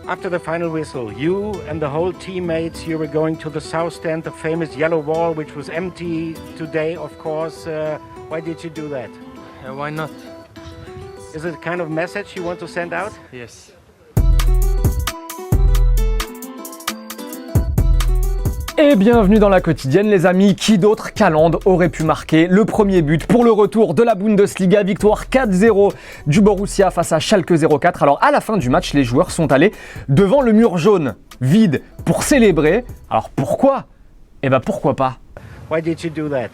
After the final whistle, you and the whole teammates, you were going to the south stand, the famous yellow wall, which was empty today, of course. Why did you do that? Why not? Is it a kind of message you want to send out? Yes. Et bienvenue dans la quotidienne les amis, qui d'autre qu'Haaland aurait pu marquer le premier but pour le retour de la Bundesliga, victoire 4-0 du Borussia face à Schalke 04. Alors à la fin du match, les joueurs sont allés devant le mur jaune, vide, pour célébrer. Alors pourquoi ? Eh ben pourquoi pas ? Why did you do that?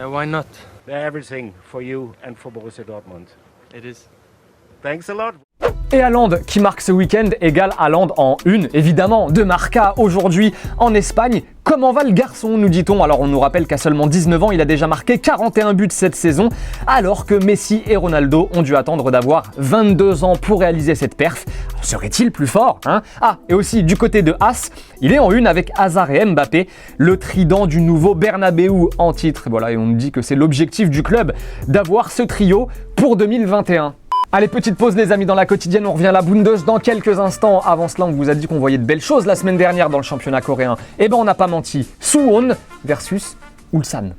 Why not? Everything for you and for Borussia Dortmund. It is. Thanks a lot. Et Haaland qui marque ce week-end égale Haaland en une, évidemment, de Marca aujourd'hui en Espagne. Comment va le garçon, nous dit-on? Alors on nous rappelle qu'à seulement 19 ans, il a déjà marqué 41 buts cette saison, alors que Messi et Ronaldo ont dû attendre d'avoir 22 ans pour réaliser cette perf. Alors, serait-il plus fort, hein? Ah, et aussi du côté de As, il est en une avec Hazard et Mbappé, le trident du nouveau Bernabeu en titre. Voilà, et on nous dit que c'est l'objectif du club d'avoir ce trio pour 2021. Allez, petite pause les amis dans la quotidienne, on revient à la Bundes dans quelques instants. Avant cela, on vous a dit qu'on voyait de belles choses la semaine dernière dans le championnat coréen. Eh ben on n'a pas menti. Suwon versus Ulsan.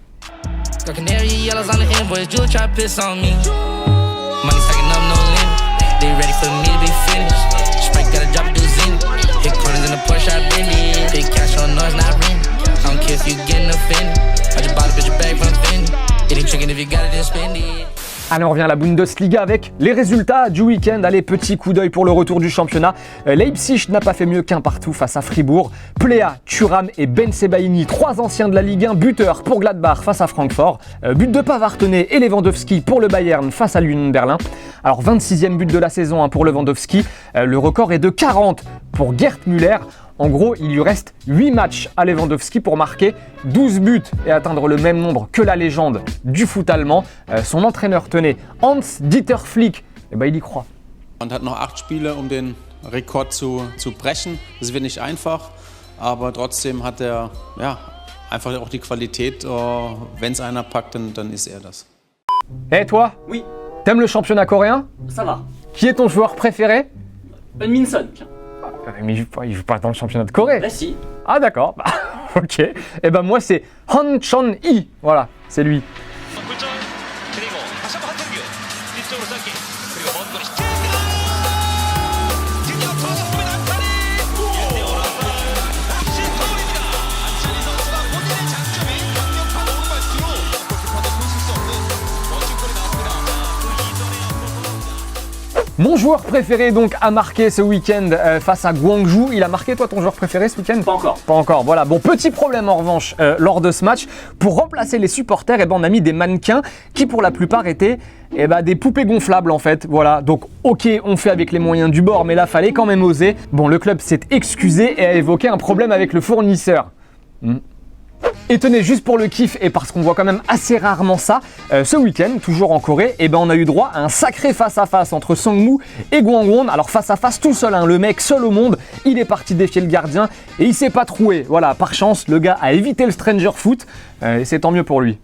Allez, on revient à la Bundesliga avec les résultats du week-end. Allez, petit coup d'œil pour le retour du championnat. Leipzig n'a pas fait mieux qu'un partout face à Fribourg. Plea, Thuram et Ben Sebaini, trois anciens de la Ligue 1, buteurs pour Gladbach face à Francfort. But de Pavartonnet et Lewandowski pour le Bayern face à l'Union Berlin. Alors, 26e but de la saison pour Lewandowski. Le record est de 40 pour Gerd Müller. En gros, il lui reste 8 matchs à Lewandowski pour marquer 12 buts et atteindre le même nombre que la légende du foot allemand. Son entraîneur, tenez, Hans-Dieter Flick, eh ben, il y croit. Und hat noch 8 Spiele, um den Rekord zu brechen. Das wird nicht einfach, aber trotzdem hat er einfach auch die Qualität. Wenn es einer packt, dann ist er das. Et toi ? Oui, T'aimes le championnat coréen ? ça va. Qui est ton joueur préféré ? Minson, tiens. Mais il joue pas dans le championnat de Corée. Bah si. Ah d'accord, ok. Et ben moi c'est Han Chon-hee, voilà, c'est lui. Mon joueur préféré donc a marqué ce week-end face à Gwangju. Il a marqué toi ton joueur préféré ce week-end ? Pas encore. Pas encore, voilà. Bon, petit problème en revanche lors de ce match. Pour remplacer les supporters, on a mis des mannequins qui pour la plupart étaient des poupées gonflables en fait. Voilà, donc ok, on fait avec les moyens du bord, mais là fallait quand même oser. Bon, le club s'est excusé et a évoqué un problème avec le fournisseur. Et tenez, juste pour le kiff et parce qu'on voit quand même assez rarement ça, ce week-end, toujours en Corée, on a eu droit à un sacré face-à-face entre Sangmu et Gwangwon. Alors face-à-face tout seul, le mec seul au monde, il est parti défier le gardien et il s'est pas troué. Voilà, par chance, le gars a évité le stranger foot et c'est tant mieux pour lui.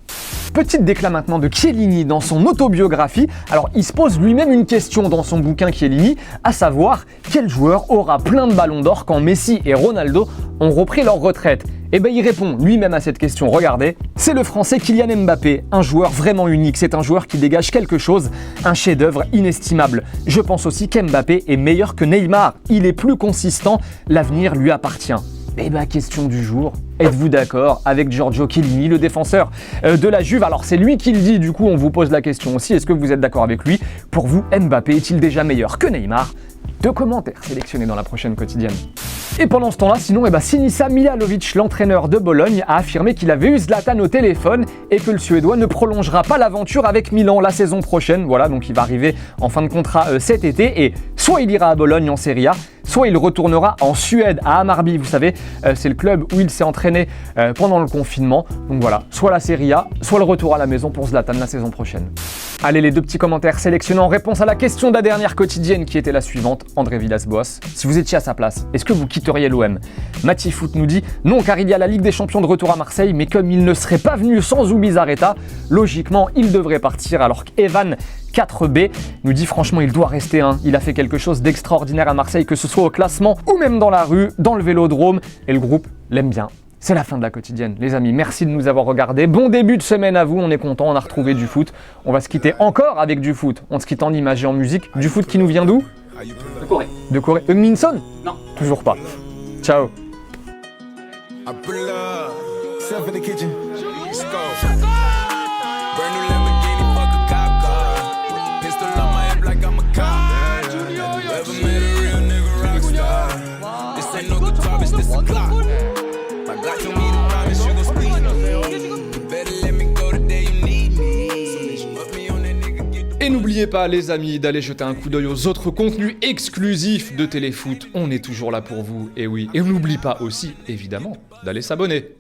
Petite déclat maintenant de Chiellini dans son autobiographie. Alors il se pose lui-même une question dans son bouquin Chiellini, à savoir quel joueur aura plein de ballons d'or quand Messi et Ronaldo ont repris leur retraite. Il répond lui-même à cette question, regardez, c'est le français Kylian Mbappé, un joueur vraiment unique, c'est un joueur qui dégage quelque chose, un chef-d'œuvre inestimable. Je pense aussi qu'Mbappé est meilleur que Neymar, il est plus consistant, l'avenir lui appartient. Question du jour, êtes-vous d'accord avec Giorgio Chiellini, le défenseur de la Juve? Alors c'est lui qui le dit, du coup on vous pose la question aussi, est-ce que vous êtes d'accord avec lui? Pour vous, Mbappé est-il déjà meilleur que Neymar? 2 commentaires sélectionnés dans la prochaine quotidienne. Et pendant ce temps-là, sinon, Sinisa Mihajlovic, l'entraîneur de Bologne, a affirmé qu'il avait eu Zlatan au téléphone et que le Suédois ne prolongera pas l'aventure avec Milan la saison prochaine. Voilà, donc il va arriver en fin de contrat cet été et soit il ira à Bologne en Serie A, soit il retournera en Suède à Hammarby. Vous savez, c'est le club où il s'est entraîné pendant le confinement. Donc voilà, soit la Serie A, soit le retour à la maison pour Zlatan la saison prochaine. Allez, les 2 petits commentaires sélectionnés en réponse à la question de la dernière quotidienne qui était la suivante. André Villas-Boas, si vous étiez à sa place, est-ce que vous quitteriez l'OM? Mathieu Foot nous dit non, car il y a la Ligue des Champions de retour à Marseille, mais comme il ne serait pas venu sans Zubizarreta, logiquement il devrait partir, alors qu'Evan 4B nous dit franchement il doit rester. Il a fait quelque chose d'extraordinaire à Marseille, que ce soit au classement ou même dans la rue, dans le vélodrome, et le groupe l'aime bien. C'est la fin de la quotidienne, les amis. Merci de nous avoir regardés. Bon début de semaine à vous, on est content, on a retrouvé du foot. On va se quitter encore avec du foot. On se quitte en images et en musique. Du foot qui nous vient d'où? De Corée. De Corée. Minson? Non. Toujours pas. Ciao. I pull up, self in the kitchen. Let's go. Brand new Lamborghini, fuck a cop car. Pistol on my hip like I'm a cop. Ever met a real nigga rock star? This ain't no guitar, bitch, this a Glock. My Glock told me to promise you gon' speak. You better let me go the day you need me. Put me on that nigga, get the Et n'oubliez pas, les amis, d'aller jeter un coup d'œil aux autres contenus exclusifs de Téléfoot. On est toujours là pour vous, et oui. Et on n'oublie pas aussi, évidemment, d'aller s'abonner.